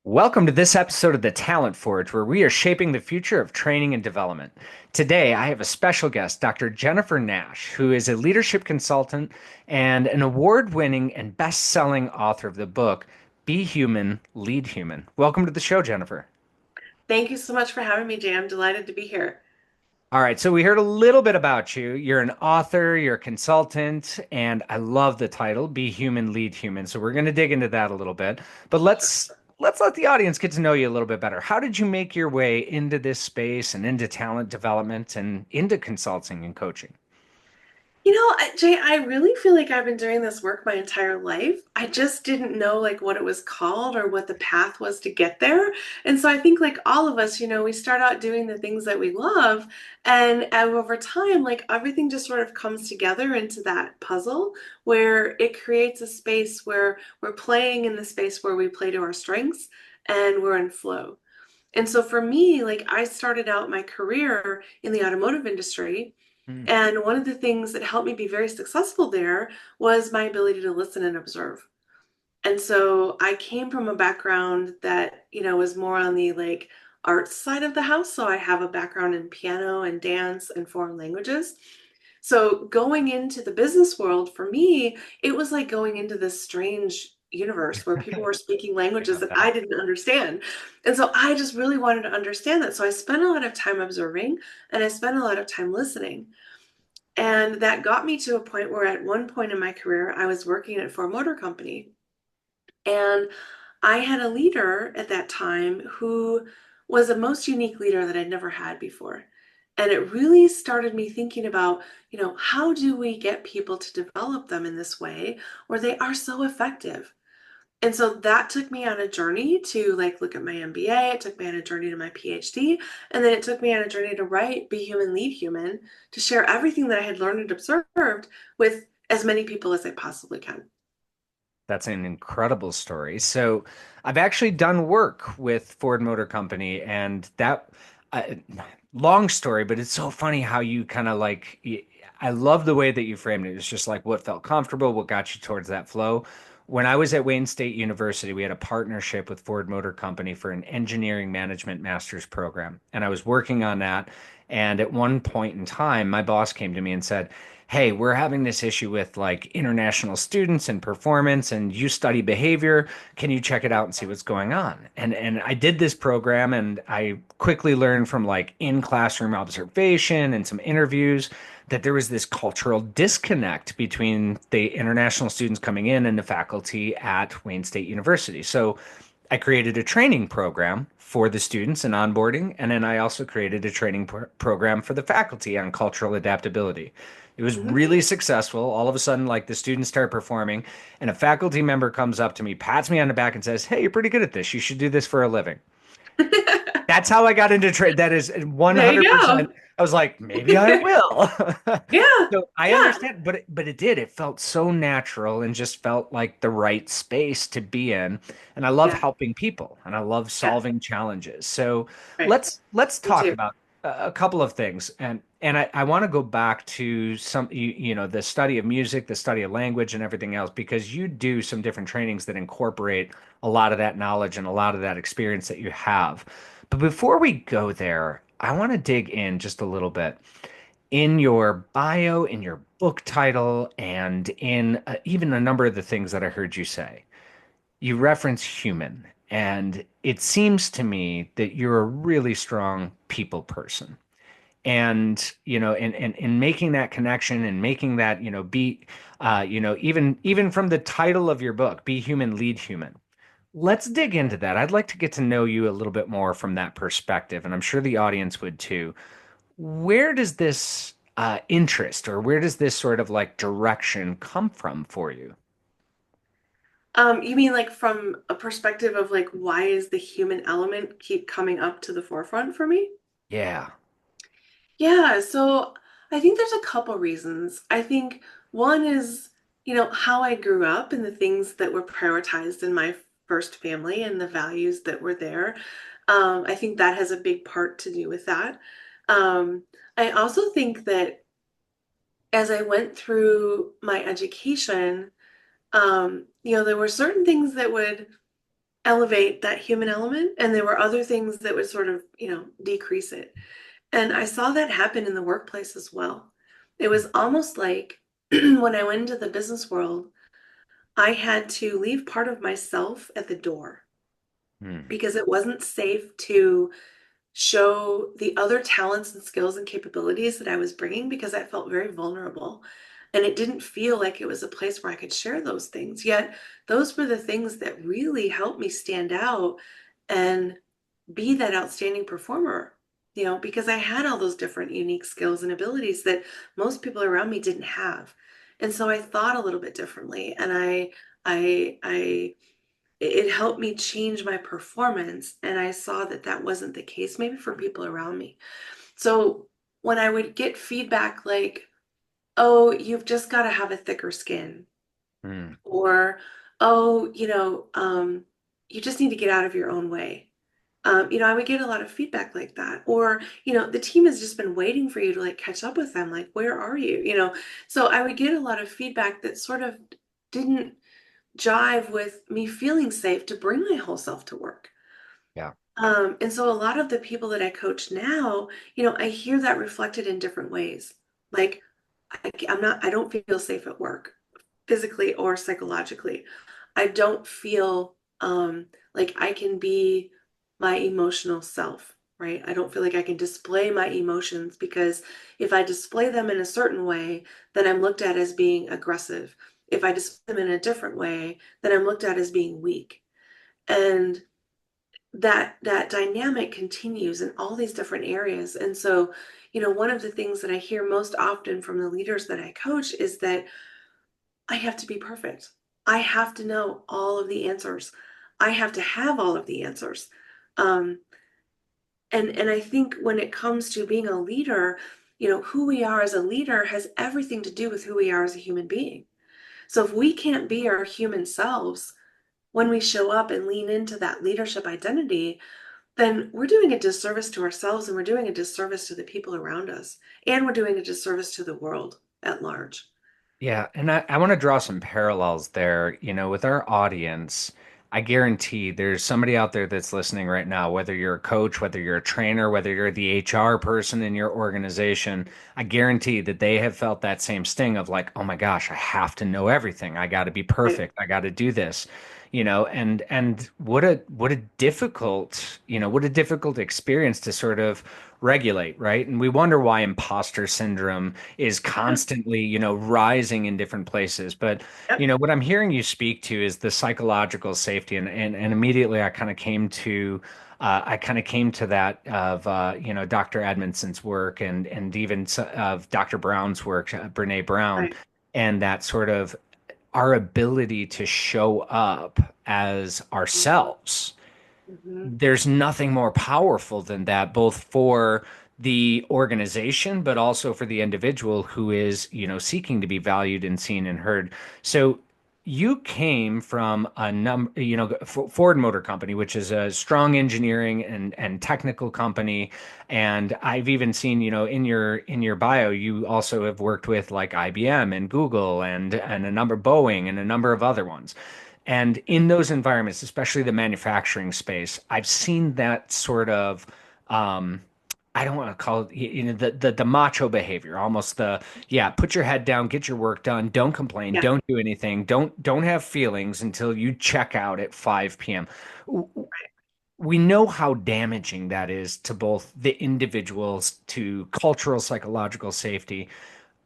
Welcome to this episode of the Talent Forge, where we are shaping the future of training and development. Today, I have a special guest, Dr. Jennifer Nash, who is a leadership consultant and an award winning and best selling author of the book, Be Human, Lead Human. Welcome to the show, Jennifer. Thank you so much for having me, Jay. I'm delighted to be here. All right, so we heard a little bit about you. You're an author, you're a consultant, and I love the title, Be Human, Lead Human. So we're going to dig into that a little bit. But let's let the audience get to know you a little bit better. How did you make your way into this space and into talent development and into consulting and coaching? Jay, I really feel like I've been doing this work my entire life. I just didn't know like what it was called or what the path was to get there. And so I think like all of us, we start out doing the things that we love, and over time, like everything just sort of comes together into that puzzle where it creates a space where we're playing in the space where we play to our strengths and we're in flow. And so for me, like I started out my career in the automotive industry. Hmm. And one of the things that helped me be very successful there was my ability to listen and observe. And so I came from a background that, was more on the like arts side of the house. So I have a background in piano and dance and foreign languages. So going into the business world for me, it was like going into this strange universe where people were speaking I languages got that that. I didn't understand. And so I just really wanted to understand that. So I spent a lot of time observing and I spent a lot of time listening. And that got me to a point where at one point in my career, I was working at for a motor company. And I had a leader at that time who was a most unique leader that I'd never had before. And it really started me thinking about, how do we get people to develop them in this way where they are so effective? And so that took me on a journey to like look at my MBA, it took me on a journey to my PhD, and then it took me on a journey to write Be Human, Lead Human, to share everything that I had learned and observed with as many people as I possibly can. That's an incredible story. So, I've actually done work with Ford Motor Company, and that uh, long story, but it's so funny how you kind of I love the way that you framed it. It's just like what felt comfortable, what got you towards that flow. When I was at Wayne State University, we had a partnership with Ford Motor Company for an engineering management master's program, and I was working on that. And at one point in time, my boss came to me and said, hey, we're having this issue with like international students and performance, and you study behavior. Can you check it out and see what's going on? And I did this program, and I quickly learned from like in classroom observation and some interviews that there was this cultural disconnect between the international students coming in and the faculty at Wayne State University. So I created a training program for the students in onboarding, and then I also created a training program for the faculty on cultural adaptability. It was Mhm. really successful. All of a sudden, like the students start performing, and a faculty member comes up to me, pats me on the back, and says, hey, you're pretty good at this. You should do this for a living. That's how I got into trade. That is There you 100%. go. I was like, maybe I will. Yeah, So I yeah, understand, but it did. It felt so natural and just felt like the right space to be in. And I love yeah, helping people and I love yeah. solving challenges. So Right. let's Me talk too. about a couple of things. And I want to go back to some the study of music, the study of language and everything else, because you do some different trainings that incorporate a lot of that knowledge and a lot of that experience that you have. But before we go there, I want to dig in just a little bit in your bio, in your book title, and in even a number of the things that I heard you say. You reference human, and it seems to me that you're a really strong people person. And in making that connection and making that even from the title of your book, Be Human, Lead Human. Let's dig into that. I'd like to get to know you a little bit more from that perspective, and I'm sure the audience would too. Where does this interest or where does this sort of like direction come from for you? You mean like from a perspective of like why is the human element keep coming up to the forefront for me? Yeah. Yeah, so I think there's a couple reasons. I think one is, how I grew up and the things that were prioritized in my first family and the values that were there. I think that has a big part to do with that. Um, I also think that as I went through my education, there were certain things that would elevate that human element, and there were other things that would sort of, decrease it. And I saw that happen in the workplace as well. It was almost like when I went into the business world, I had to leave part of myself at the door Mm, because it wasn't safe to show the other talents and skills and capabilities that I was bringing because I felt very vulnerable. And it didn't feel like it was a place where I could share those things. Yet, those were the things that really helped me stand out and be that outstanding performer, because I had all those different unique skills and abilities that most people around me didn't have. And so I thought a little bit differently, and I it helped me change my performance, and I saw that that wasn't the case maybe for people around me. So when I would get feedback like, "Oh, you've just got to have a thicker skin," mm. or, "Oh, you just need to get out of your own way." I would get a lot of feedback like that. Or, the team has just been waiting for you to like catch up with them. Like, where are you? So I would get a lot of feedback that sort of didn't jive with me feeling safe to bring my whole self to work. Yeah. And so a lot of the people that I coach now, I hear that reflected in different ways. Like, I don't feel safe at work, physically or psychologically. I don't feel like I can be my emotional self, right? I don't feel like I can display my emotions because if I display them in a certain way, then I'm looked at as being aggressive. If I display them in a different way, then I'm looked at as being weak. And that dynamic continues in all these different areas. And so, one of the things that I hear most often from the leaders that I coach is that I have to be perfect. I have to know all of the answers. I have to have all of the answers. Um, and I think when it comes to being a leader, who we are as a leader has everything to do with who we are as a human being. So if we can't be our human selves when we show up and lean into that leadership identity, then we're doing a disservice to ourselves, and we're doing a disservice to the people around us, and we're doing a disservice to the world at large. Yeah, and I want to draw some parallels there, with our audience. I guarantee there's somebody out there that's listening right now, whether you're a coach, whether you're a trainer, whether you're the HR person in your organization. I guarantee that they have felt that same sting of like, oh my gosh, I have to know everything. I got to be Right. perfect. I got to do this, and what a difficult experience to sort of regulate, right? And we wonder why imposter syndrome is Yeah. constantly, rising in different places. But, Yep. what I'm hearing you speak to is the psychological safety. And immediately I kind of came to that of, Dr. Edmondson's work and even of Dr. Brown's work, Brene Brown, Right. and that sort of our ability to show up as ourselves. Mm-hmm. There's nothing more powerful than that, both for the organization, but also for the individual who is, seeking to be valued and seen and heard. So you came from Ford Motor Company, which is a strong engineering and technical company. And I've even seen, in your bio, you also have worked with like IBM and Google and a number Boeing and a number of other ones. And in those environments, especially the manufacturing space, I've seen that sort of I don't want to call it the macho behavior, almost yeah, put your head down, get your work done, don't complain, Yeah. don't do anything, don't have feelings until you check out at 5 p.m. We know how damaging that is to both the individuals, to cultural psychological safety.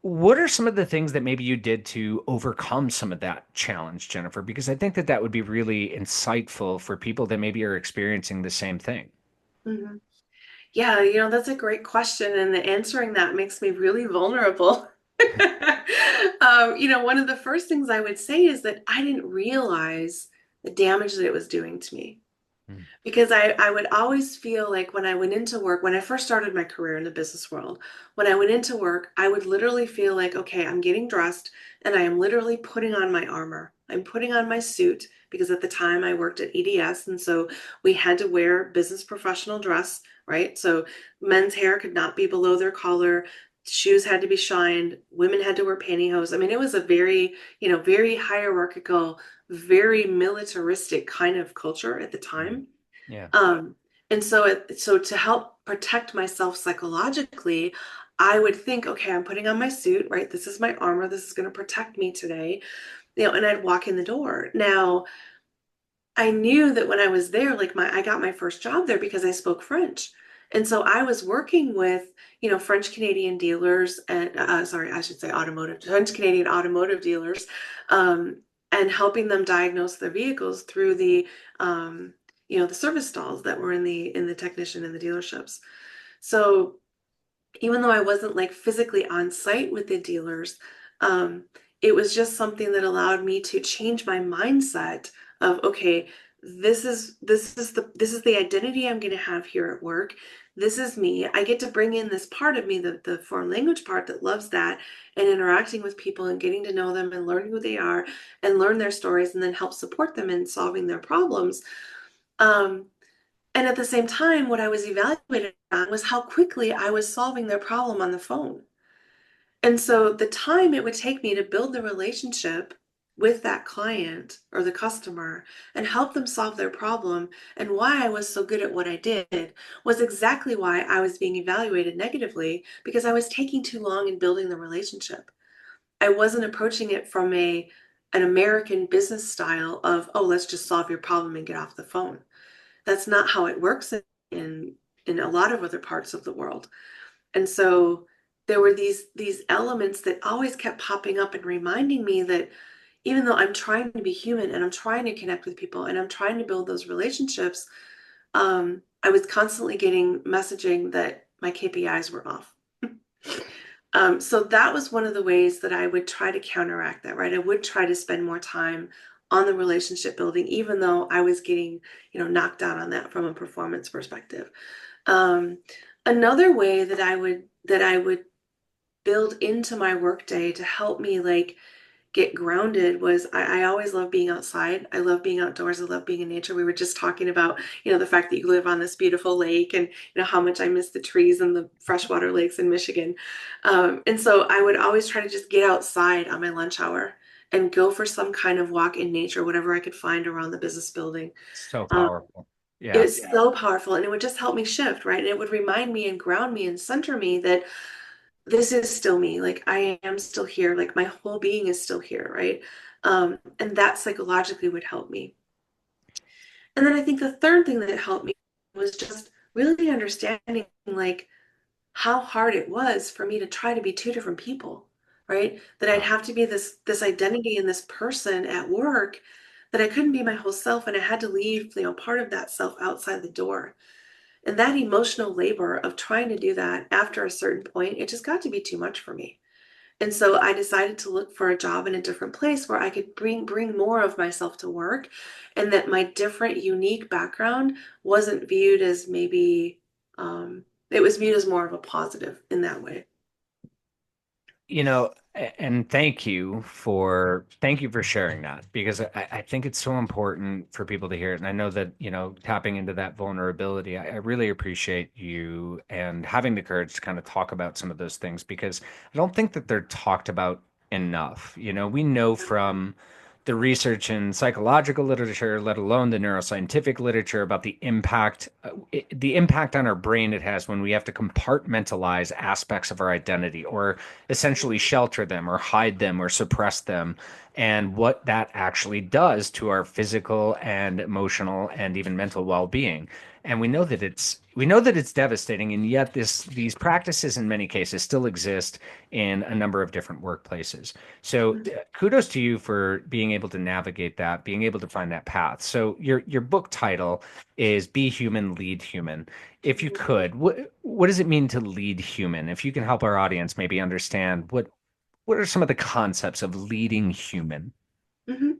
What are some of the things that maybe you did to overcome some of that challenge, Jennifer? Because I think that that would be really insightful for people that maybe are experiencing the same thing. Hmm. Yeah, that's a great question, and the answering that makes me really vulnerable. One of the first things I would say is that I didn't realize the damage that it was doing to me. Mm, Because I would always feel like when I went into work, when I first started my career in the business world, when I went into work, I would literally feel like, okay, I'm getting dressed and I am literally putting on my armor. I'm putting on my suit because at the time I worked at EDS. And so we had to wear business professional dress, right? So men's hair could not be below their collar. shoes had to be shined, women had to wear pantyhose. I mean, it was a very, very hierarchical, very militaristic kind of culture at the Mm. time. Yeah. Um, and so to help protect myself psychologically, I would think, okay, I'm putting on my suit, right? This is my armor. This is going to protect me today, and I'd walk in the door. Now, I knew that when I was there, like I got my first job there because I spoke French. And so I was working with, French Canadian dealers and, sorry, I should say automotive, French Canadian automotive dealers, and helping them diagnose their vehicles through um, the service stalls that were in the technician in the dealerships. So even though I wasn't like physically on site with the dealers, um, it was just something that allowed me to change my mindset of, okay, this is the identity I'm going to have here at work. This is me. I get to bring in this part of me, the foreign language part that loves that, and interacting with people and getting to know them and learning who they are and learn their stories and then help support them in solving their problems. Um, and at the same time, what I was evaluated on was how quickly I was solving their problem on the phone. And so the time it would take me to build the relationship with that client or the customer and help them solve their problem and why I was so good at what I did was exactly why I was being evaluated negatively because I was taking too long in building the relationship. I wasn't approaching it from an American business style of, oh, let's just solve your problem and get off the phone. That's not how it works in in a lot of other parts of the world. And so there were these elements that always kept popping up and reminding me that even though I'm trying to be human and I'm trying to connect with people and I'm trying to build those relationships, I was constantly getting messaging that my KPIs were off. So that was one of the ways that I would try to counteract that, right? I would try to spend more time on the relationship building, even though I was getting, knocked down on that from a performance perspective. Um, Another way that I would build into my workday to help me like get grounded was I always love being outside. I love being outdoors. I love being in nature. We were just talking about, the fact that you live on this beautiful lake and how much I miss the trees and the freshwater lakes in Michigan. And so I would always try to just get outside on my lunch hour and go for some kind of walk in nature, whatever I could find around the business building. So Um, powerful. it Yeah. was so powerful and it would just help me shift, right? And it would remind me and ground me and center me that this is still me. Like I am still here. Like my whole being is still here, right? And that psychologically would help me. And then I think the third thing that helped me was just really understanding like how hard it was for me to try to be two different people, right? That I'd Wow. have to be this identity and this person at work that I couldn't be my whole self and I had to leave, part of that self outside the door. And that emotional labor of trying to do that after a certain point, it just got to be too much for me. And so I decided to look for a job in a different place where I could bring more of myself to work and that my different unique background wasn't viewed as maybe it was viewed as more of a positive in that way. And thank you for sharing that because I think it's so important for people to hear it. And I know that, tapping into that vulnerability, I really appreciate you and having the courage to kind of talk about some of those things because I don't think that they're talked about enough. We know from the research in psychological literature, let alone the neuroscientific literature, about the impact on our brain it has when we have to compartmentalize aspects of our identity or essentially shelter them or hide them or suppress them, and what that actually does to our physical and emotional and even mental well-being. And we know that it's devastating, and yet these practices in many cases still exist in a number of different workplaces. So kudos to you for being able to navigate that, being able to find that path. So your book title is Be Human, Lead Human. If you could, what does it mean to lead human? If you can help our audience maybe understand what are some of the concepts of leading human? hmm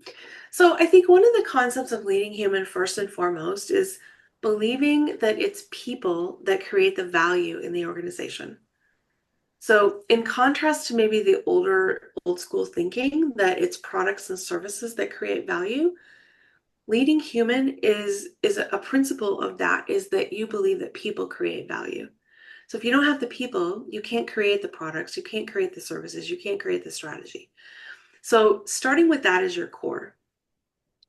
So I think one of the concepts of leading human first and foremost is believing that it's people that create the value in the organization. So, in contrast to maybe the old school thinking that it's products and services that create value, leading human is a principle of that is that you believe that people create value. So if you don't have the people, you can't create the products, you can't create the services, you can't create the strategy. So starting with that as your core,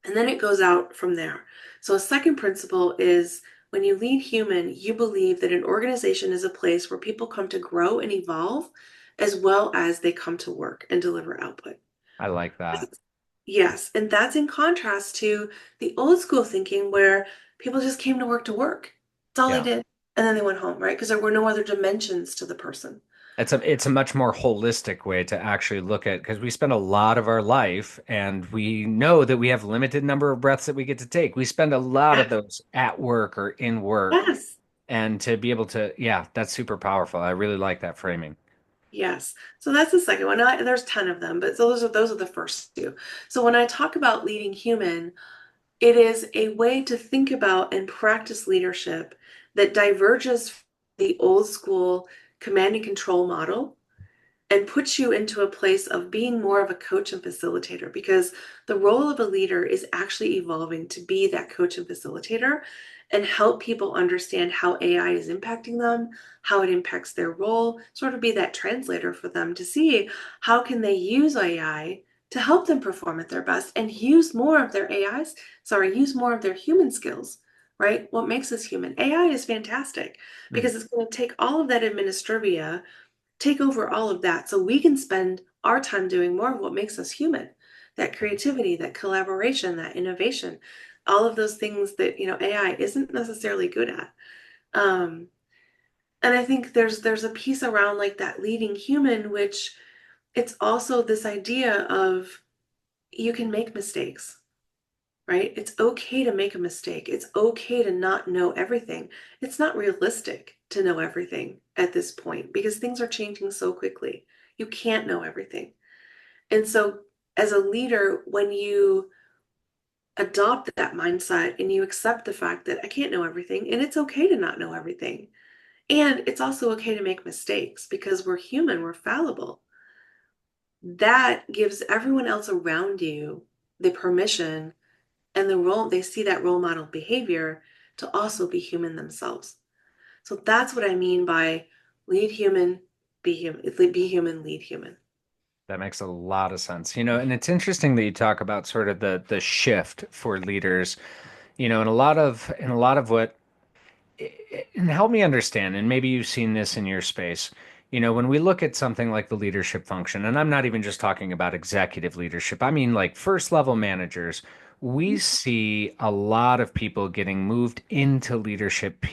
and then it goes out from there. So a second principle is when you lead human, you believe that an organization is a place where people come to grow and evolve as well as they come to work and deliver output. I like that. Yes, and that's in contrast to the old school thinking where people just came to work to work. That's all they Yeah. did. And then they went home, right? Because there were no other dimensions to the person. It's a much more holistic way to actually look at because we spend a lot of our life and we know that we have limited number of breaths that we get to take. We spend a lot of Yes. those at work or in work. Yes. And to be able to, yeah, that's super powerful. I really like that framing. Yes. So that's the second one. There's 10 of them, but those are the first two. So when I talk about leading human, it is a way to think about and practice leadership that diverges from the old school command and control model and puts you into a place of being more of a coach and facilitator because the role of a leader is actually evolving to be that coach and facilitator and help people understand how AI is impacting them, how it impacts their role, sort of be that translator for them to see how can they use AI to help them perform at their best and use more of their use more of their human skills, right? What makes us human? AI is fantastic Mm. because it's going to take all of that administrivia, take over all of that so we can spend our time doing more of what makes us human, that creativity, that collaboration, that innovation, all of those things that AI isn't necessarily good at. um, and I think there's a piece around like that leading human, which it's also this idea of you can make mistakes, right? It's okay to make a mistake. It's okay to not know everything. It's not realistic to know everything at this point because things are changing so quickly. You can't know everything. And so, as a leader, when you adopt that mindset and you accept the fact that I can't know everything, and it's okay to not know everything, and it's also okay to make mistakes because we're human, we're fallible, that gives everyone else around you the permission and the role they see that role model behavior to also be human themselves. So that's what I mean by lead human, be human, lead human. That makes a lot of sense. And it's interesting that you talk about sort of the shift for leaders, and a lot of what and help me understand, and maybe you've seen this in your space. When we look at something like the leadership function, and I'm not even just talking about executive leadership, I mean like first level managers, we see a lot of people getting moved into leadership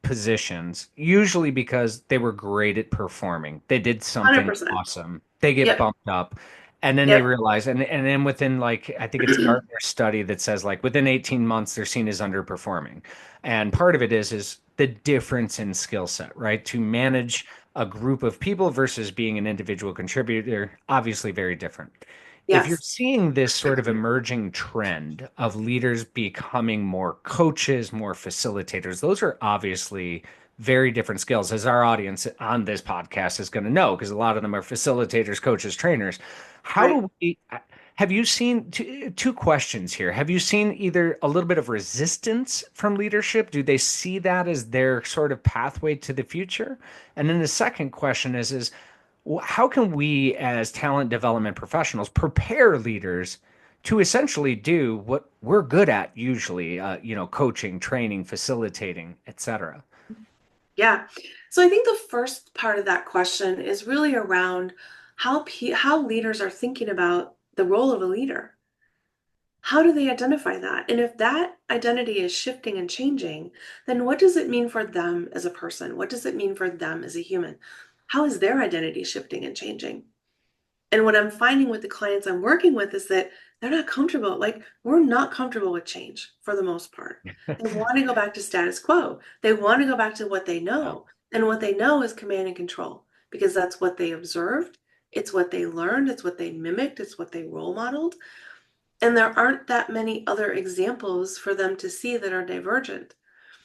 positions, usually because they were great at performing. They did something 100%. awesome. They get Yep. bumped up. And then they Yep. realize, and then within like, I think it's Gartner's study that says like within 18 months, they're seen as underperforming. And part of it is the difference in skill set, right? To manage a group of people versus being an individual contributor, obviously very different. If you're Yes. seeing this sort of emerging trend of leaders becoming more coaches, more facilitators, those are obviously very different skills, as our audience on this podcast is going to know, because a lot of them are facilitators, coaches, trainers. How Right. do we have you seen two questions here? Have you seen either a little bit of resistance from leadership? Do they see that as their sort of pathway to the future? And then the second question is how can we as talent development professionals prepare leaders to essentially do what we're good at usually, coaching, training, facilitating, etc. Yeah. So I think the first part of that question is really around how leaders are thinking about the role of a leader. How do they identify that? And if that identity is shifting and changing, then what does it mean for them as a person? What does it mean for them as a human? How is their identity shifting and changing? And what I'm finding with the clients I'm working with is that they're not comfortable. Like, we're not comfortable with change for the most part. They want to go back to status quo. They want to go back to what they Yeah. know. And what they know is command and control because that's what they observed. It's what they learned. It's what they mimicked. It's what they role modeled. And there aren't that many other examples for them to see that are divergent.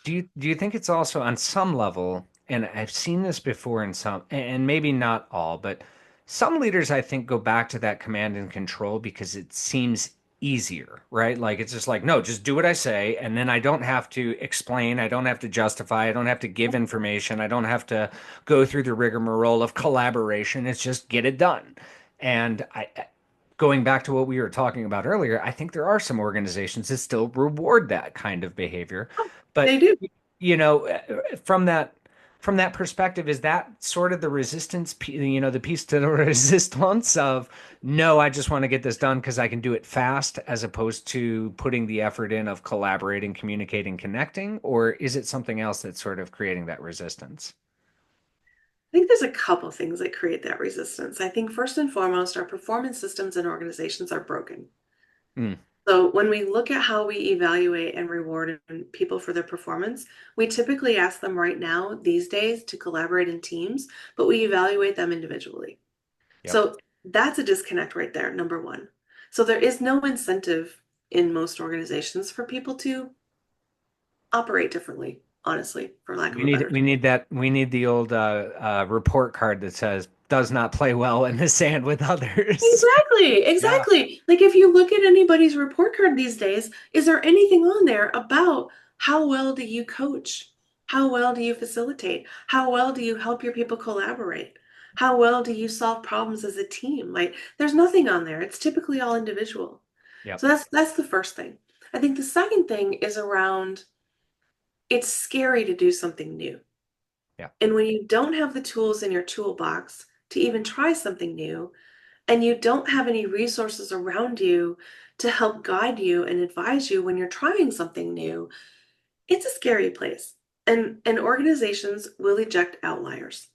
Do you think it's also on some level, and I've seen this before in some, and maybe not all, but some leaders I think go back to that command and control because it seems easier, right? Like it's just like, no, just do what I say. And then I don't have to explain. I don't have to justify. I don't have to give information. I don't have to go through the rigmarole of collaboration. It's just get it done. And going back to what we were talking about earlier, I think there are some organizations that still reward that kind of behavior. They But do. from that perspective, is that sort of the resistance, the piece to the resistance of no, I just want to get this done because I can do it fast, as opposed to putting the effort in of collaborating, communicating, connecting, or is it something else that's sort of creating that resistance? I think there's a couple things that create that resistance. I think first and foremost, our performance systems and organizations are broken. Mm, So when we look at how we evaluate and reward people for their performance, we typically ask them right now these days to collaborate in teams, but we evaluate them individually. yep. So that's a disconnect right there, number one. So there is no incentive in most organizations for people to operate differently, honestly, for lack of We a need better we term. need that we need the old report card that says does not play well in the sand with others. Exactly, Yeah, exactly. Like if you look at anybody's report card these days, is there anything on there about how well do you coach? How well do you facilitate? How well do you help your people collaborate? How well do you solve problems as a team? Like there's nothing on there. It's typically all individual. yep, So that's the first thing. I think the second thing is around it's scary to do something new. yeah. And when you don't have the tools in your toolbox to even try something new, and you don't have any resources around you to help guide you and advise you when you're trying something new, it's a scary place. And organizations will eject outliers.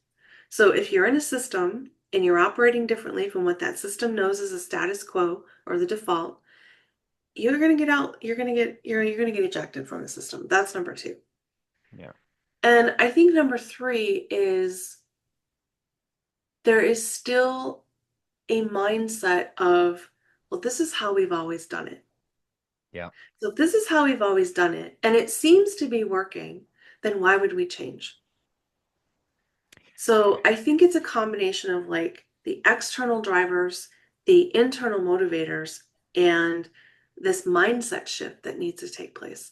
So if you're in a system and you're operating differently from what that system knows is a status quo or the default, you're going to get out, you're going to get ejected from the system. That's number two. Yeah. And I think number three is there is still a mindset of, well, this is how we've always done it. Yeah. So if this is how we've always done it, and it seems to be working, then why would we change? So I think it's a combination of like the external drivers, the internal motivators, and this mindset shift that needs to take place.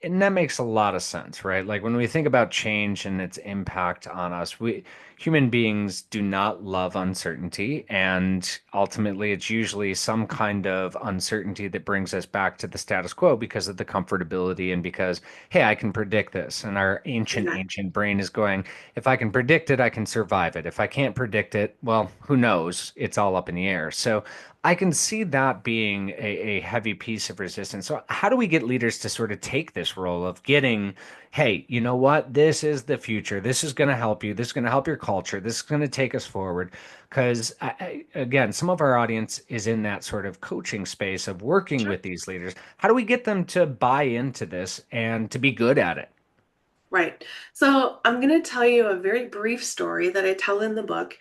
And that makes a lot of sense, right? Like when we think about change and its impact on us, we human beings do not love uncertainty, and ultimately it's usually some kind of uncertainty that brings us back to the status quo because of the comfortability and because, hey, I can predict this. And our Exactly. ancient brain is going, if I can predict it, I can survive it. If I can't predict it, well, who knows? It's all up in the air. So I can see that being a heavy piece of resistance. So, how do we get leaders to sort of take this role of getting, hey, you know what? This is the future. This is going to help you. This is going to help your culture. This is going to take us forward. Because, again, some of our audience is in that sort of coaching space of working Sure. with these leaders. How do we get them to buy into this and to be good at it? Right. So I'm going to tell you a very brief story that I tell in the book.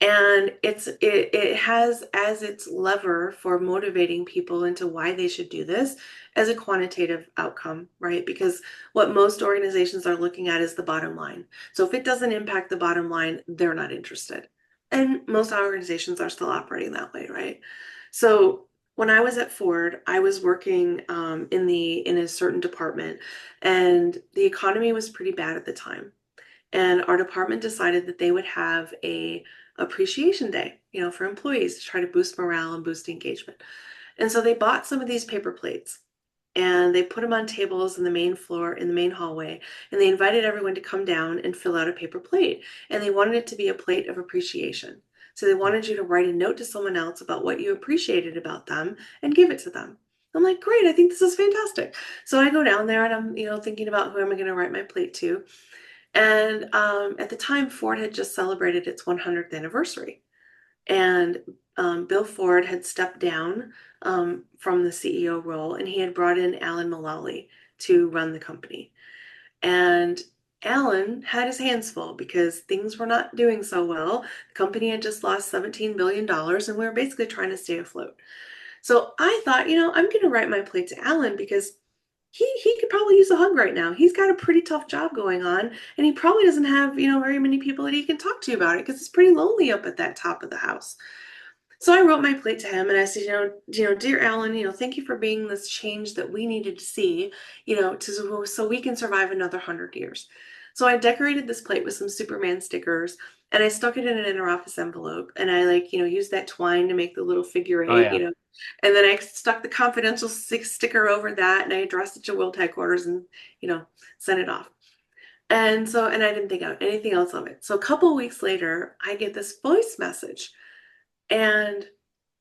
And it has as its lever for motivating people into why they should do this as a quantitative outcome, right? Because what most organizations are looking at is the bottom line. So if it doesn't impact the bottom line, they're not interested. And most organizations are still operating that way, right? So when I was at Ford, I was working in a certain department, and the economy was pretty bad at the time. And our department decided that they would have a appreciation day, for employees to try to boost morale and boost engagement. And so they bought some of these paper plates and they put them on tables in the main floor, in the main hallway, and they invited everyone to come down and fill out a paper plate. And they wanted it to be a plate of appreciation. So they wanted you to write a note to someone else about what you appreciated about them and give it to them. I'm like, great, I think this is fantastic. So I go down there and I'm, thinking about who am I going to write my plate to. And at the time, Ford had just celebrated its 100th anniversary. And Bill Ford had stepped down from the CEO role, and he had brought in Alan Mulally to run the company. And Alan had his hands full because things were not doing so well. The company had just lost $17 billion, and we were basically trying to stay afloat. So I thought, I'm going to write my plate to Alan because he could probably use a hug right now. He's got a pretty tough job going on, and he probably doesn't have, very many people that he can talk to about it because it's pretty lonely up at that top of the house. So I wrote my plate to him and I said, dear Alan, thank you for being this change that we needed to see, so we can survive another 100 years. So I decorated this plate with some Superman stickers and I stuck it in an interoffice envelope and I used that twine to make the little figure Oh eight, yeah. and then I stuck the confidential sticker over that and I addressed it to World Headquarters and, sent it off. And I didn't think of anything else of it. So a couple of weeks later, I get this voice message and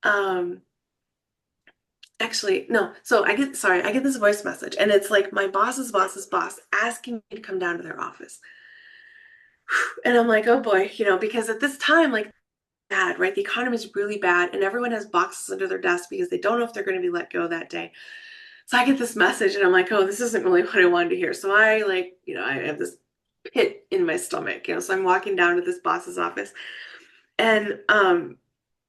um actually no so I get this voice message and it's like my boss's boss asking me to come down to their office. And I'm like, oh boy, because at this time, like, bad, right, the economy is really bad and everyone has boxes under their desk because they don't know if they're going to be let go that day. So I get this message and I'm like, oh, this isn't really what I wanted to hear. So I, like, I have this pit in my stomach, so I'm walking down to this boss's office. And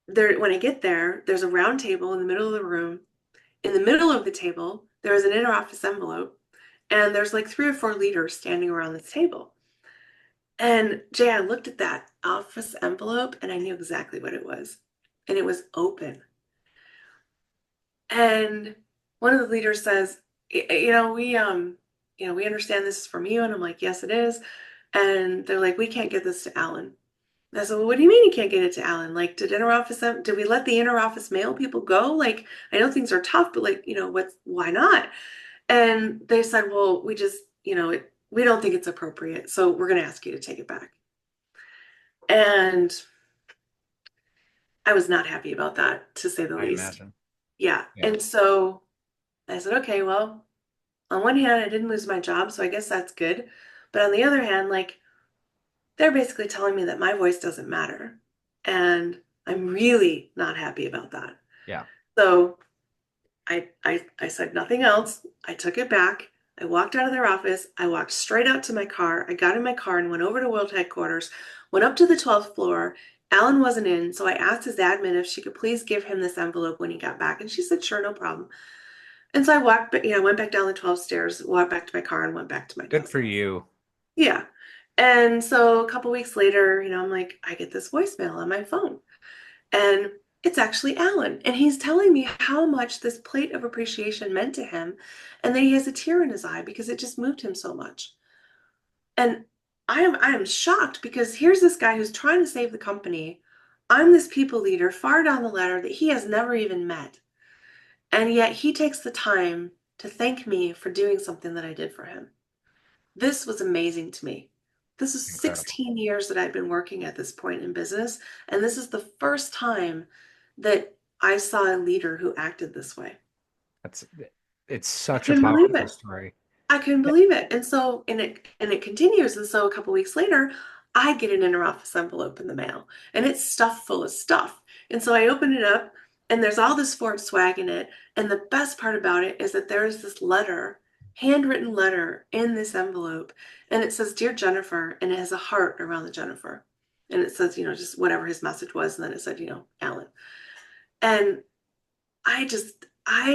there, when I get there, there's a round table in the middle of the room. In the middle of the table, there is an interoffice envelope, and there's like 3 or 4 leaders standing around this table. And Jay, I looked at that office envelope and I knew exactly what it was. And it was open. And one of the leaders says, we understand this is from you. And I'm like, yes, it is. And they're like, we can't get this to Alan. And I said, well, what do you mean you can't get it to Alan? Like, did we let the interoffice mail people go? Like, I know things are tough, but like, why not? And they said, well, we just, we don't think it's appropriate. So we're going to ask you to take it back. And I was not happy about that, to say the I least. imagine. Yeah. Yeah. And so I said, okay, well, on one hand, I didn't lose my job. So I guess that's good. But on the other hand, like, they're basically telling me that my voice doesn't matter. And I'm really not happy about that. Yeah. So I said nothing else. I took it back. I walked out of their office. I walked straight out to my car. I got in my car and went over to World Headquarters, went up to the 12th floor. Alan wasn't in, so I asked his admin if she could please give him this envelope when he got back. And she said, sure, no problem. And so I went back down the 12 stairs, walked back to my car, and went back to my Good desk. for you. Yeah. And so a couple weeks later, I'm like, I get this voicemail on my phone. And it's actually Alan. And he's telling me how much this plate of appreciation meant to him and that he has a tear in his eye because it just moved him so much. And I am shocked because here's this guy who's trying to save the company. I'm this people leader far down the ladder that he has never even met. And yet he takes the time to thank me for doing something that I did for him. This was amazing to me. This is Incredible. 16 years that I've been working at this point in business, and this is the first time that I saw a leader who acted this way. That's it's I such a couldn't believe powerful it. story. I couldn't believe it. And it continues. And so a couple weeks later, I get an interoffice envelope in the mail and it's stuffed full of stuff. And so I open it up and there's all this Ford swag in it. And the best part about it is that there's this letter, handwritten letter in this envelope. And it says, Dear Jennifer, and it has a heart around the Jennifer. And it says, just whatever his message was. And then it said, Alan. And I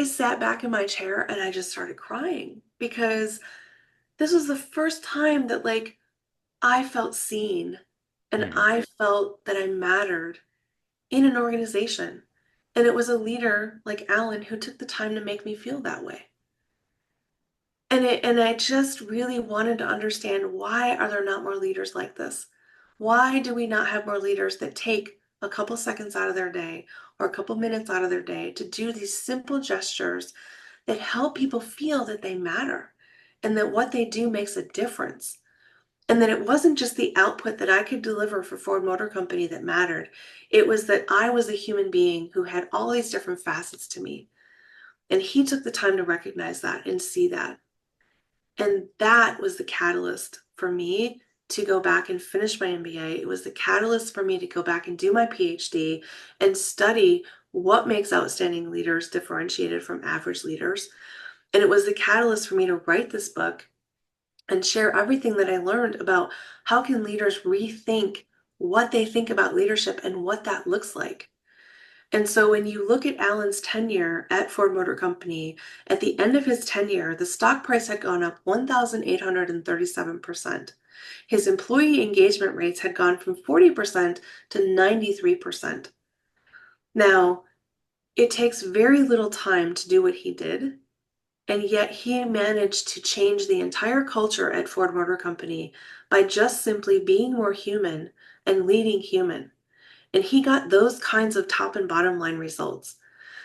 sat back in my chair and I just started crying because this was the first time that, like, I felt seen and Hmm. I felt that I mattered in an organization. And it was a leader like Alan who took the time to make me feel that way. And I just really wanted to understand, why are there not more leaders like this? Why do we not have more leaders that take a couple seconds out of their day or a couple minutes out of their day to do these simple gestures that help people feel that they matter and that what they do makes a difference? And that it wasn't just the output that I could deliver for Ford Motor Company that mattered. It was that I was a human being who had all these different facets to me. And he took the time to recognize that and see that. And that was the catalyst for me to go back and finish my MBA. It was the catalyst for me to go back and do my PhD and study what makes outstanding leaders differentiated from average leaders. And it was the catalyst for me to write this book and share everything that I learned about how can leaders rethink what they think about leadership and what that looks like. And so when you look at Alan's tenure at Ford Motor Company, at the end of his tenure, the stock price had gone up 1,837%. His employee engagement rates had gone from 40% to 93%. Now, it takes very little time to do what he did, and yet he managed to change the entire culture at Ford Motor Company by just simply being more human and leading human. And he got those kinds of top and bottom line results.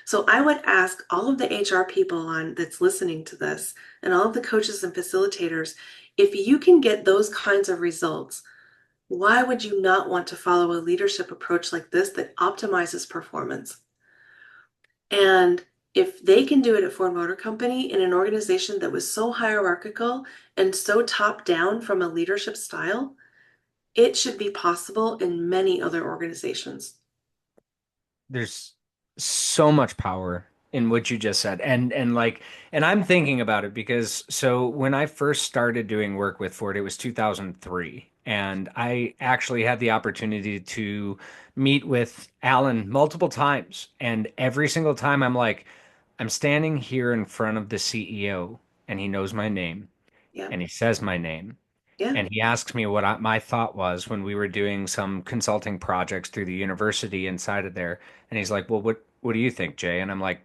So I would ask all of the HR people on that's listening to this and all of the coaches and facilitators, if you can get those kinds of results, why would you not want to follow a leadership approach like this that optimizes performance? And if they can do it at Ford Motor Company in an organization that was so hierarchical and so top down from a leadership style, it should be possible in many other organizations. There's so much power in what you just said. And I'm thinking about it because so when I first started doing work with Ford, it was 2003. And I actually had the opportunity to meet with Alan multiple times. And every single time I'm like, I'm standing here in front of the CEO and he knows my name Yeah, and he says my name. yeah, And he asked me what my thought was when we were doing some consulting projects through the university inside of there. And he's like, "Well, what do you think, Jay?" And I'm like,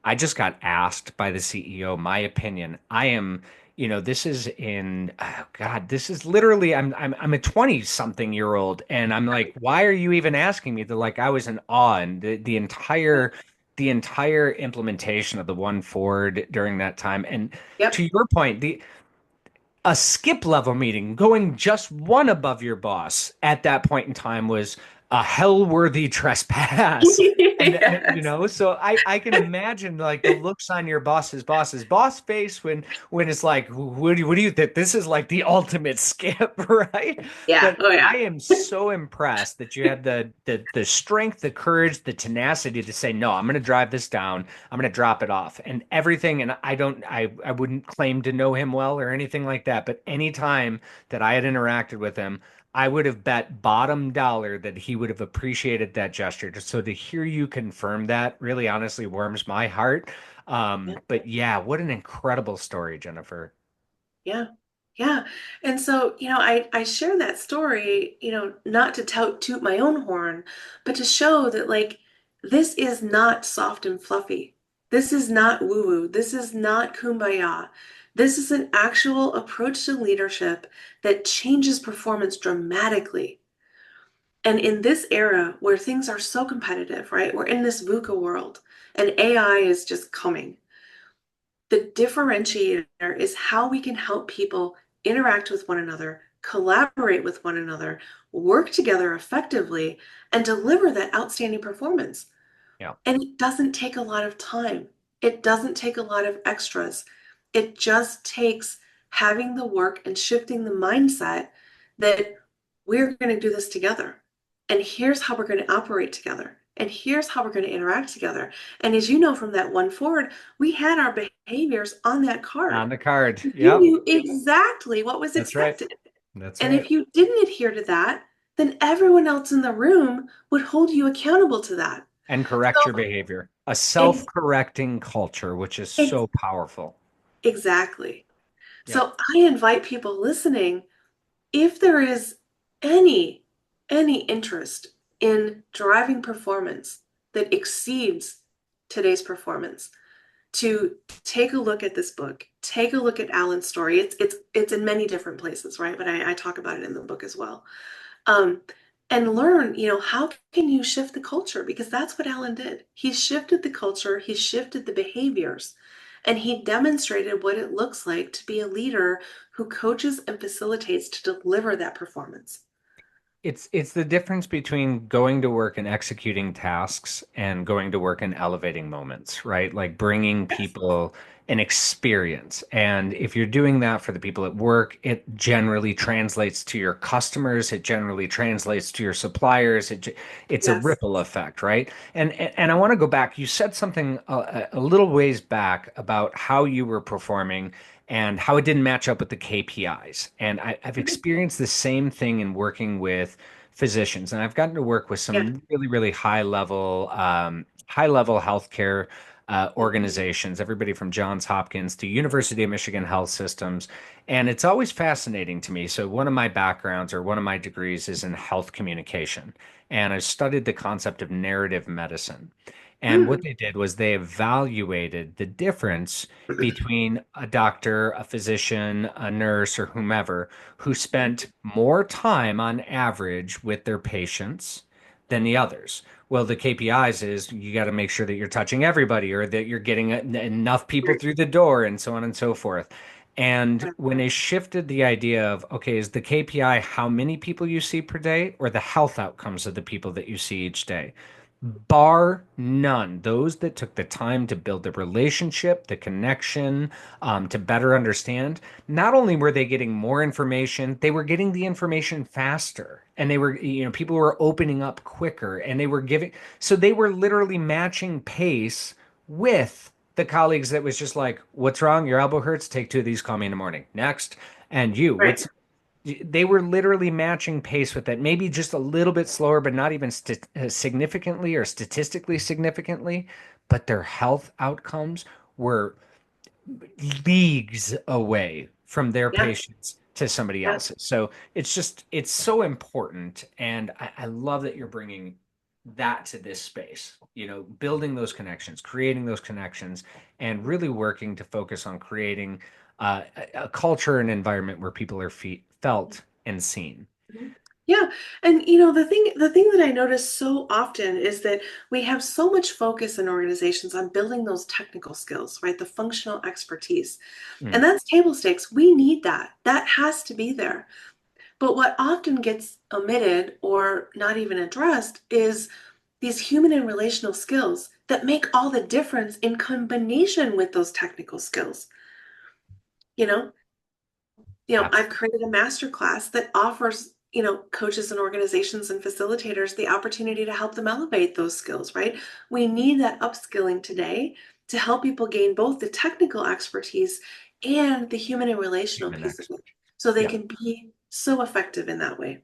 "I just got asked by the CEO my opinion. I am, this is in oh God, this is literally I'm a 20 something year old and I'm like, why are you even asking me?" Like I was in awe and the entire implementation of the One Ford during that time. And to yep. your point, the a skip level meeting, going just one above your boss at that point in time was a hell worthy trespass. Yes. So I can imagine like the looks on your boss's boss face when it's like, what do you think? This is like the ultimate skip, right? Yeah. But Oh, yeah. I am so impressed that you had the strength, the courage, the tenacity to say, no, I'm going to drive this down. I'm going to drop it off and everything. And I wouldn't claim to know him well or anything like that. But anytime that I had interacted with him, I would have bet bottom dollar that he would have appreciated that gesture. Just so to hear you confirm that really honestly warms my heart. Yeah. But yeah, what an incredible story, Jennifer. Yeah. Yeah. And so, I share that story, not to toot my own horn, but to show that, like, this is not soft and fluffy. This is not woo woo. This is not kumbaya. This is an actual approach to leadership that changes performance dramatically. And in this era where things are so competitive, right? We're in this VUCA world and AI is just coming. The differentiator is how we can help people interact with one another, collaborate with one another, work together effectively, and deliver that outstanding performance. Yeah. And it doesn't take a lot of time. It doesn't take a lot of extras. It just takes having the work and shifting the mindset that we're going to do this together. And here's how we're going to operate together. And here's how we're going to interact together. And as you know from that one forward, we had our behaviors on that card. On the card. You Yep. knew exactly what was That's right. expected. That's And right. if you didn't adhere to that, then everyone else in the room would hold you accountable to that. And correct your So behavior. A ex- self-correcting culture, which is ex- so powerful. exactly. Yep. So I invite people listening, if there is any any interest in driving performance that exceeds today's performance, to take a look at this book, take a look at Alan's story. It's in many different places, right? But I talk about it in the book as well. um, and learn, how can you shift the culture? Because that's what Alan did. He shifted the culture, he shifted the behaviors, and he demonstrated what it looks like to be a leader who coaches and facilitates to deliver that performance. It's the difference between going to work and executing tasks and going to work and elevating moments, right? Like bringing Yes. people an experience. And if you're doing that for the people at work, it generally translates to your customers, it generally translates to your suppliers. It's a Yes. ripple effect, right? And I want to go back. You said something a little ways back about how you were performing and how it didn't match up with the KPIs. And I've experienced the same thing in working with physicians, and I've gotten to work with Yeah. some really, really high level healthcare. organizations, everybody from Johns Hopkins to University of Michigan Health Systems. And it's always fascinating to me. So, one of my backgrounds or one of my degrees is in health communication. And I studied the concept of narrative medicine. And what Mm. they did was they evaluated the difference between a doctor, a physician, a nurse, or whomever who spent more time on average with their patients than the others. Well, the KPIs is you got to make sure that you're touching everybody or that you're getting enough people through the door and so on and so forth. And when they shifted the idea of, okay, is the KPI how many people you see per day or the health outcomes of the people that you see each day? Bar none, those that took the time to build the relationship, the connection, to better understand, not only were they getting more information, they were getting the information faster. And they were, people were opening up quicker and they were giving, so they were literally matching pace with the colleagues that was just like, what's wrong? Your elbow hurts? Take two of these, call me in the morning. Next. And you, Right. what's they were literally matching pace with that, maybe just a little bit slower, but not even significantly or statistically significantly. But their health outcomes were leagues away from their Yeah. patients to somebody Yeah. else's. So it's so important. And I love that you're bringing that to this space, building those connections, creating those connections, and really working to focus on creating a culture and environment where people are felt and seen. Mhm. Yeah. And the thing that I notice so often is that we have so much focus in organizations on building those technical skills, right? The functional expertise. And Mm, that's table stakes. We need that. That has to be there. But what often gets omitted or not even addressed is these human and relational skills that make all the difference in combination with those technical skills. You know, I've absolutely. created a master class that offers, coaches and organizations and facilitators the opportunity to help them elevate those skills, right? We need that upskilling today to help people gain both the technical expertise and the human and relational Human piece of it expert. so they Yeah. can be so effective in that way.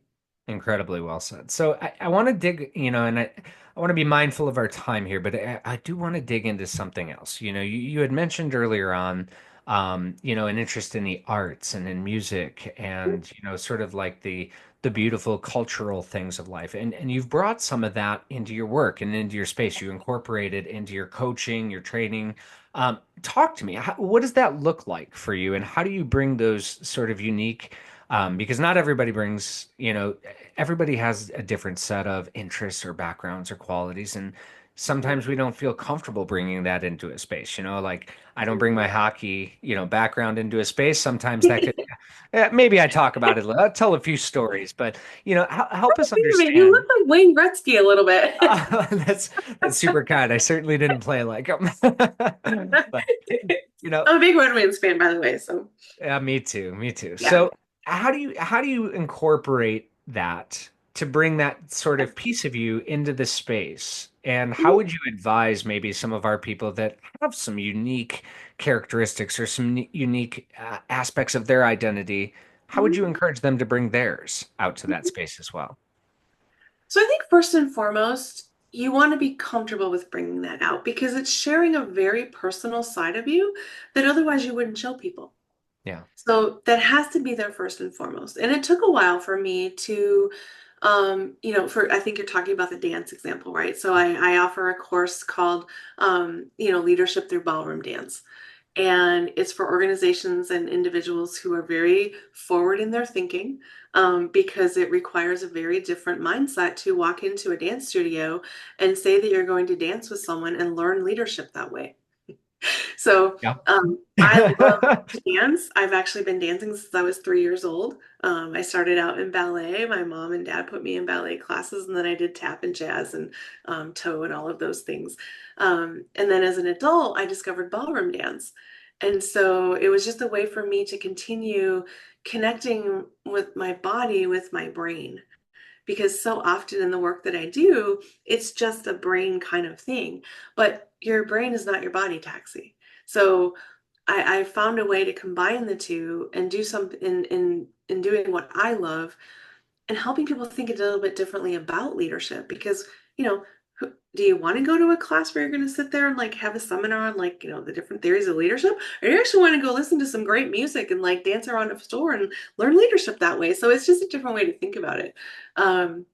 Incredibly well said. So I want to dig, and I want to be mindful of our time here, but I do want to dig into something else. You had mentioned earlier on, an interest in the arts and in music and, sort of like the beautiful cultural things of life. And you've brought some of that into your work and into your space. You incorporate it into your coaching, your training. Talk to me. What does that look like for you? And how do you bring those sort of unique because not everybody brings, everybody has a different set of interests or backgrounds or qualities. And sometimes we don't feel comfortable bringing that into a space, like I don't bring my hockey, background into a space. Sometimes that could, maybe I talk about it, I'll tell a few stories, but, help us Wait a minute, you look understand. like Wayne Gretzky a little bit. That's super kind. I certainly didn't play like him, but, you know, I'm a big Red Wings fan, by the way. So Yeah, me too. Me too. yeah. So, how do you incorporate that to bring that sort of piece of you into the space? And how would you advise maybe some of our people that have some unique characteristics or some unique aspects of their identity? How would you Mhm. encourage them to bring theirs out to that space as well? So I think first and foremost, you want to be comfortable with bringing that out because it's sharing a very personal side of you that otherwise you wouldn't show people. Yeah. So that has to be there first and foremost. And it took a while for me to, for I think you're talking about the dance example, right? So I offer a course called, Leadership Through Ballroom Dance. And it's for organizations and individuals who are very forward in their thinking because it requires a very different mindset to walk into a dance studio and say that you're going to dance with someone and learn leadership that way. So Yeah. I love to dance. I've actually been dancing since I was 3 years old. I started out in ballet. My mom and dad put me in ballet classes, and then I did tap and jazz and toe and all of those things. And then as an adult, I discovered ballroom dance. And so it was just a way for me to continue connecting with my body, with my brain because so often in the work that I do, it's just a brain kind of thing. But your brain is not your body taxi. So I found a way to combine the two and do something in doing what I love and helping people think a little bit differently about leadership because, you know, Do you want to go to a class where you're going to sit there and like have a seminar on like, the different theories of leadership? Or do you actually want to go listen to some great music and like dance around a store and learn leadership that way? So it's just a different way to think about it. Um,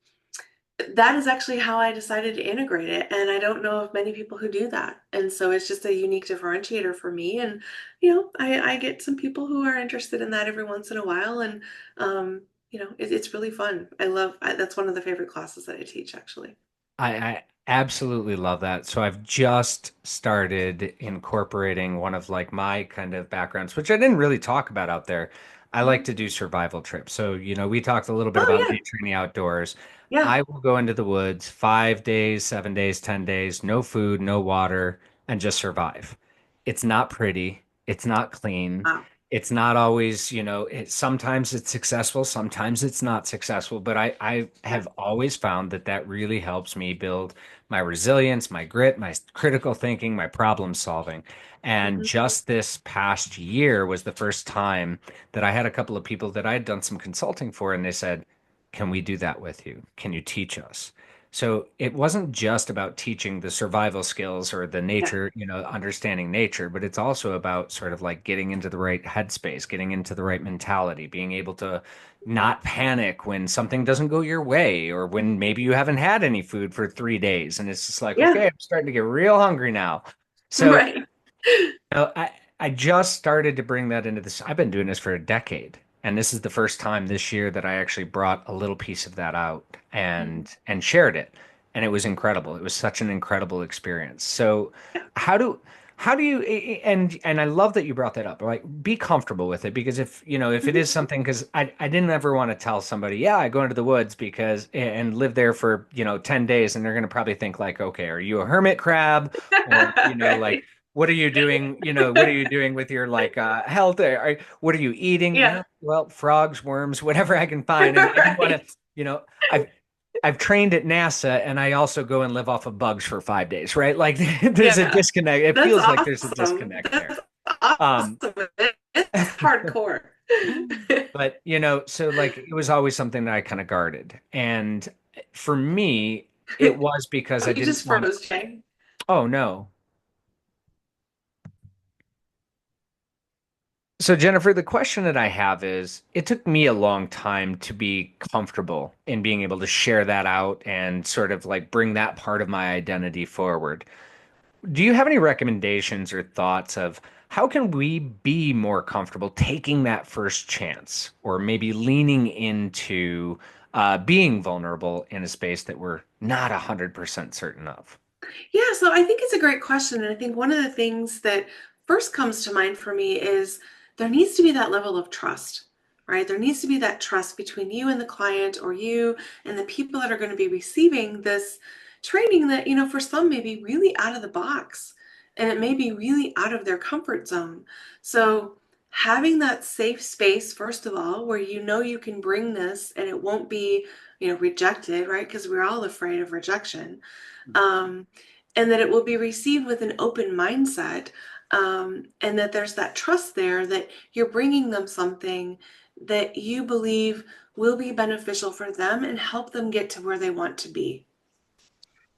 that is actually how I decided to integrate it. And I don't know of many people who do that. And so it's just a unique differentiator for me. And, I get some people who are interested in that every once in a while. And, it's really fun. That's one of the favorite classes that I teach, actually. I absolutely love that. So I've just started incorporating one of like my kind of backgrounds, which I didn't really talk about out there. I like Mhm. to do survival trips. So, we talked a little bit Oh, about yeah. nature and the outdoors. Yeah. I will go into the woods 5 days, 7 days, 10 days, no food, no water, and just survive. It's not pretty. It's not clean. Wow. It's not always, sometimes it's successful, sometimes it's not successful, but I Yeah. have always found that that really helps me build my resilience, my grit, my critical thinking, my problem solving. And Hmm. just this past year was the first time that I had a couple of people that I had done some consulting for, and they said, can we do that with you? Can you teach us? So it wasn't just about teaching the survival skills or the Yeah. nature, understanding nature, but it's also about sort of like getting into the right headspace, getting into the right mentality, being able to not panic when something doesn't go your way or when maybe you haven't had any food for 3 days and it's just like, Yeah. okay, I'm starting to get real hungry now. So Right. I just started to bring that into this. I've been doing this for a decade, and this is the first time this year that I actually brought a little piece of that out Mhm. and shared it, and it was incredible. It was such an incredible experience. So, Yeah. how do how do you and I love that you brought that up. Like, be comfortable with it because if it Mhm. is something because I didn't ever want to tell somebody, yeah, I go into the woods because and live there for 10 days, and they're gonna probably think like, okay, are you a hermit crab or like Right. what are you doing? What are you doing with your like health? What are you eating? Yeah. Well, frogs, worms, whatever I can find. And I didn't want to, Right. I've trained at NASA and I also go and live off of bugs for 5 days, right? Like there's a Yeah. disconnect. It That's feels like there's a awesome. disconnect there. That's Um, awesome. It's hardcore. but so like it was always something that I kind of guarded. And for me, it was because Oh, I you didn't just want to, froze, Jay. oh no. So, Jennifer, the question that I have is it took me a long time to be comfortable in being able to share that out and sort of like bring that part of my identity forward. Do you have any recommendations or thoughts of how can we be more comfortable taking that first chance or maybe leaning into being vulnerable in a space that we're not 100% certain of? Yeah, so I think it's a great question. And I think one of the things that first comes to mind for me is there needs to be that level of trust, right? There needs to be that trust between you and the client or you and the people that are going to be receiving this training that, for some may be really out of the box and it may be really out of their comfort zone. So having that safe space, first of all, where you can bring this and it won't be, rejected, right? Because we're all afraid of rejection, um, and that it will be received with an open mindset, and that there's that trust there that you're bringing them something that you believe will be beneficial for them and help them get to where they want to be.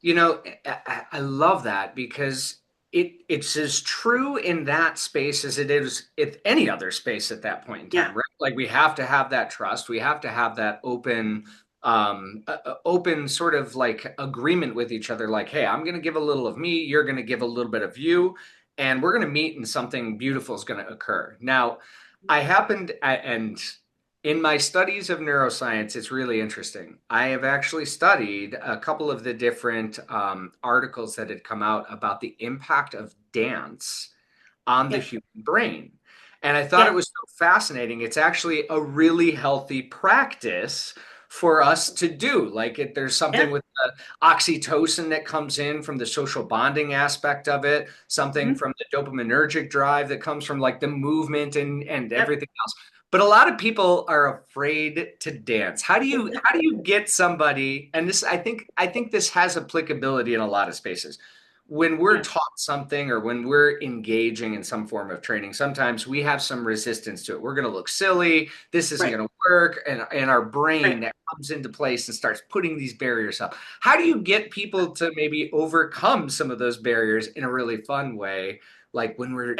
I love that because it's as true in that space as it is if any other space at that point in Yeah. time, right? Like we have to have that trust, we have to have that open sort of like agreement with each other. Like, hey, I'm going to give a little of me, you're going to give a little bit of you, and we're going to meet and something beautiful is going to occur. Now, I happened and in my studies of neuroscience, it's really interesting. I have actually studied a couple of the different articles that had come out about the impact of dance on the Yeah. human brain. And I thought it Yeah. was so fascinating. It's actually a really healthy practice for us to do. Like there's something Yeah. with the oxytocin that comes in from the social bonding aspect of it, something Mhm. from the dopaminergic drive that comes from like the movement and Yep. everything else. But a lot of people are afraid to dance. How do you get somebody, and this I think this has applicability in a lot of spaces. when we're Yeah, taught something or when we're engaging in some form of training, sometimes we have some resistance to it. We're going to look silly. This isn't right, going to work. And our brain right. that comes into place and starts putting these barriers up. How do you get people to maybe overcome some of those barriers in a really fun way, like Yeah. when we're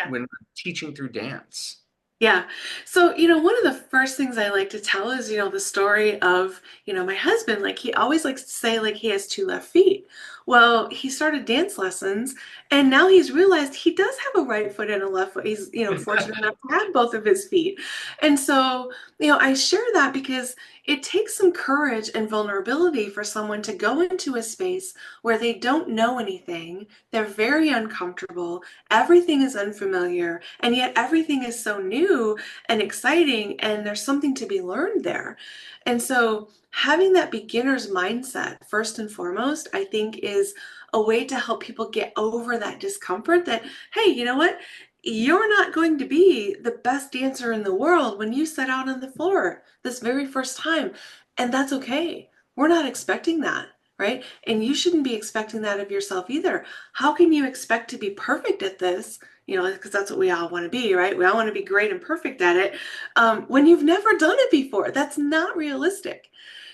teaching through dance? Yeah. So, one of the first things I like to tell is, the story of, my husband. Like, he always likes to say, like, he has two left feet. Well, he started dance lessons, and now he's realized he does have a right foot and a left foot. He's, fortunate enough to have both of his feet. And so, I share that because it takes some courage and vulnerability for someone to go into a space where they don't know anything. They're very uncomfortable. Everything is unfamiliar, and yet everything is so new and exciting, and there's something to be learned there. And so, having that beginner's mindset, first and foremost, I think is a way to help people get over that discomfort that, hey, you know what? You're not going to be the best dancer in the world when you set out on the floor this very first time. And that's okay. We're not expecting that, right? And you shouldn't be expecting that of yourself either. How can you expect to be perfect at this? Because that's what we all want to be, right? We all want to be great and perfect at it when you've never done it before. That's not realistic.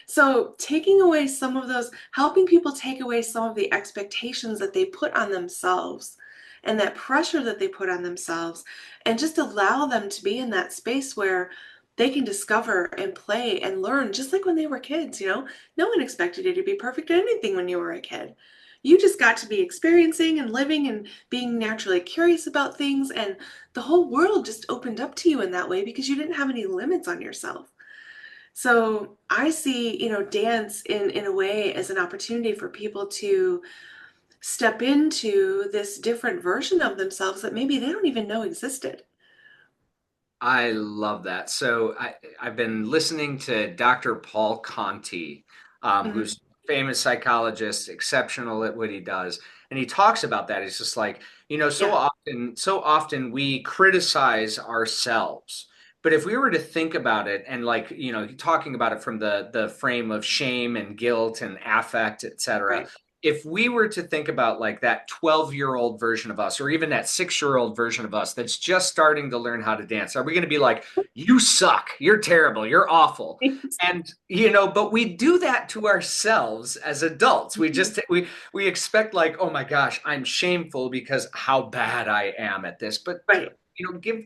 So, taking away some of those, helping people take away some of the expectations that they put on themselves and that pressure that they put on themselves, and just allow them to be in that space where they can discover and play and learn just like when they were kids. No one expected you to be perfect at anything when you were a kid. You just got to be experiencing and living and being naturally curious about things, and the whole world just opened up to you in that way because you didn't have any limits on yourself. So I see, dance in a way as an opportunity for people to step into this different version of themselves that maybe they don't even know existed. I love that. I've been listening to Dr. Paul Conti, Hmm. who's a famous psychologist, exceptional at what he does. And he talks about that. He's just like, Yeah, so often we criticize ourselves. But if we were to think about it and like, talking about it from the frame of shame and guilt and affect, et cetera, right. if we were to think about like that 12-year-old version of us, or even that 6-year-old version of us that's just starting to learn how to dance, are we going to be like, you suck, you're terrible, you're awful? And, but we do that to ourselves as adults. We expect like, oh my gosh, I'm shameful because how bad I am at this. But Right.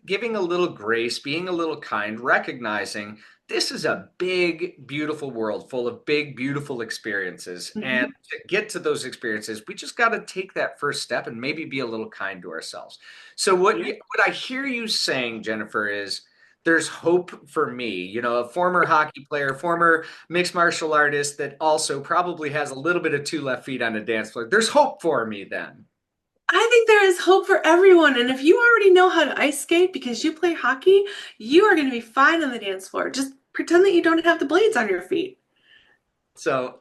giving a little grace, being a little kind, recognizing this is a big, beautiful world full of big, beautiful experiences. And Hmm. to get to those experiences, we just got to take that first step and maybe be a little kind to ourselves. So Yeah. what I hear you saying, Jennifer, is there's hope for me, a former hockey player, former mixed martial artist that also probably has a little bit of two left feet on a dance floor. There's hope for me then. I think there is hope for everyone. And if you already know how to ice skate because you play hockey, you are going to be fine on the dance floor. Just pretend that you don't have the blades on your feet. So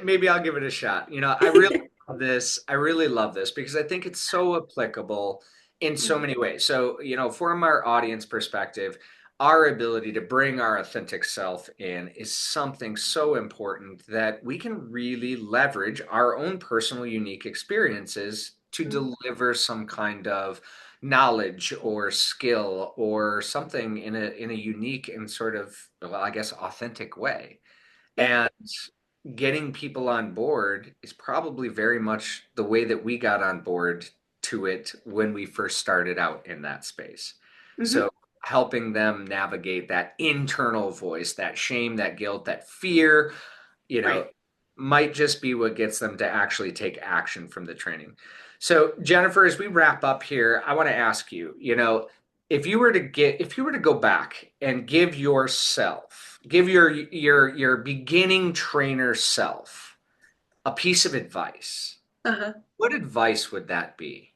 maybe I'll give it a shot. I really love this. I really love this because I think it's so applicable in so Mhm. many ways. So, from our audience perspective, our ability to bring our authentic self in is something so important that we can really leverage our own personal unique experiences to deliver some kind of knowledge or skill or something in a unique and sort of, well, I guess authentic way. Yeah. And getting people on board is probably very much the way that we got on board to it when we first started out in that space. Hmm. So helping them navigate that internal voice, that shame, that guilt, that fear, you know, Right. might just be what gets them to actually take action from the training. So, Jennifer, as we wrap up here, I want to ask you, if you were to go back and give your beginning trainer self a piece of advice, Uh-huh. what advice would that be?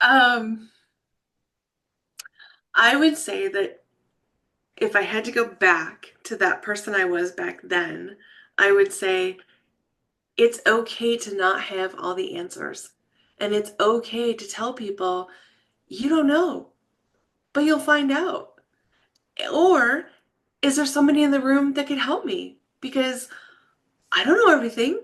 Um, I would say that if I had to go back to that person I was back then, I would say it's okay to not have all the answers. And it's okay to tell people you don't know, but you'll find out. Or is there somebody in the room that could help me? Because I don't know everything.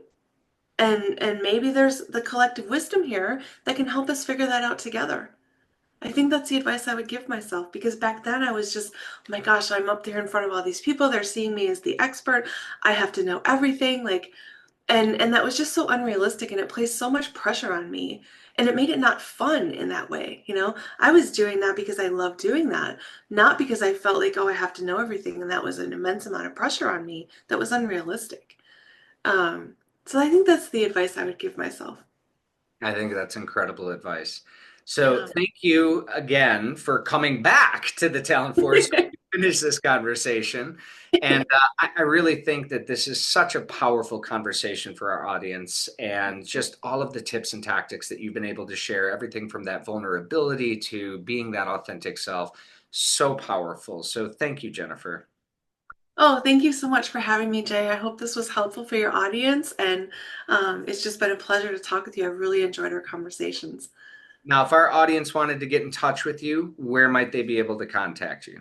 And maybe there's the collective wisdom here that can help us figure that out together. I think that's the advice I would give myself because back then I was just, oh my gosh, I'm up there in front of all these people. They're seeing me as the expert. I have to know everything. Like, and that was just so unrealistic and it placed so much pressure on me. And it made it not fun in that way. I was doing that because I loved doing that, not because I felt like, oh, I have to know everything. And that was an immense amount of pressure on me that was unrealistic. Um, so I think that's the advice I would give myself. I think that's incredible advice. So Yeah. thank you again for coming back to the Talent Force to finish this conversation. And I really think that this is such a powerful conversation for our audience and just all of the tips and tactics that you've been able to share, everything from that vulnerability to being that authentic self. So powerful. So thank you, Jennifer. Oh, thank you so much for having me, Jay. I hope this was helpful for your audience, and it's just been a pleasure to talk with you. I've really enjoyed our conversations. Now, if our audience wanted to get in touch with you, where might they be able to contact you?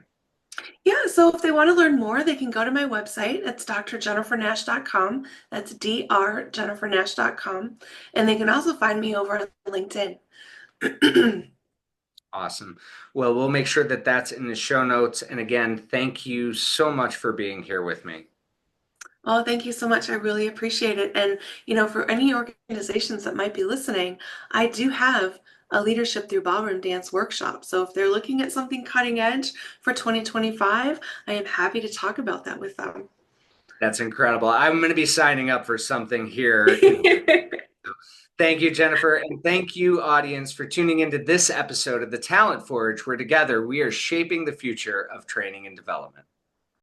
Yeah, so if they want to learn more, they can go to my website. It's drjennifernash.com. That's drjennifernash.com. And they can also find me over on LinkedIn. Awesome. Well, we'll make sure that that's in the show notes. And again, thank you so much for being here with me. Oh, thank you so much. I really appreciate it. And, for any organizations that might be listening, I do have a leadership through ballroom dance workshop. So if they're looking at something cutting edge for 2025, I am happy to talk about that with them. That's incredible. I'm going to be signing up for something here. Thank you, Jennifer. And thank you, audience, for tuning into this episode of the Talent Forge, where together we are shaping the future of training and development.